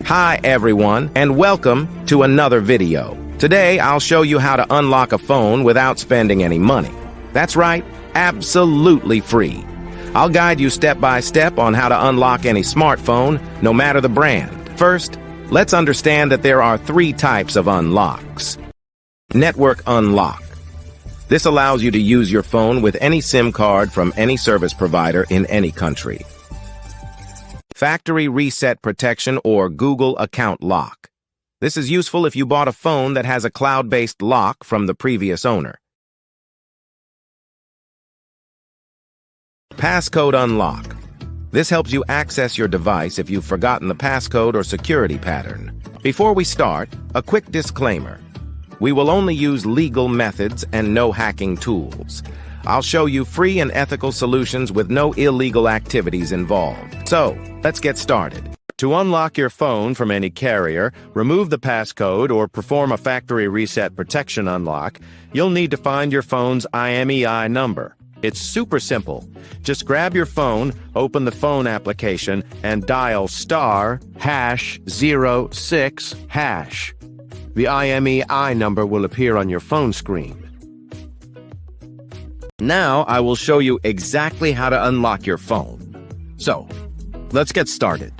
Hi everyone, and welcome to another video. Today I'll show you how to unlock a phone without spending any money. That's right, absolutely free. I'll guide you step by step on how to unlock any smartphone, no matter the brand. First, let's understand that there are three types of unlocks. Network unlock. This allows you to use your phone with any SIM card from any service provider in any country. Factory reset protection or Google account lock. This is useful if you bought a phone that has a cloud-based lock from the previous owner. Passcode unlock. This helps you access your device if you've forgotten the passcode or security pattern. Before we start, a quick disclaimer. We will only use legal methods and no hacking tools. I'll show you free and ethical solutions with no illegal activities involved. So, let's get started. To unlock your phone from any carrier, remove the passcode, or perform a factory reset protection unlock, you'll need to find your phone's IMEI number. It's super simple. Just grab your phone, open the phone application, and dial *#06#. The IMEI number will appear on your phone screen. Now I will show you exactly how to unlock your phone. So, let's get started.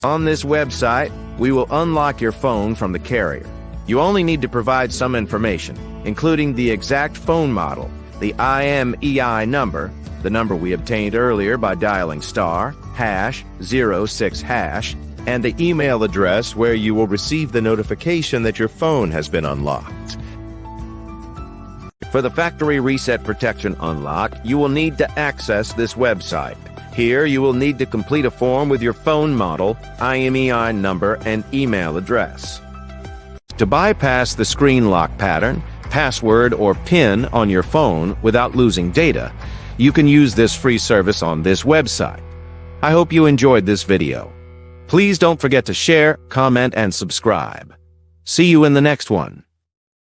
On this website, we will unlock your phone from the carrier. You only need to provide some information, including the exact phone model, the IMEI number, the number we obtained earlier by dialing *#06#, and the email address where you will receive the notification that your phone has been unlocked. For the factory reset protection unlock, you will need to access this website. Here, you will need to complete a form with your phone model, IMEI number, and email address. To bypass the screen lock pattern, password, or PIN on your phone without losing data, you can use this free service on this website. I hope you enjoyed this video. Please don't forget to share, comment, and subscribe. See you in the next one.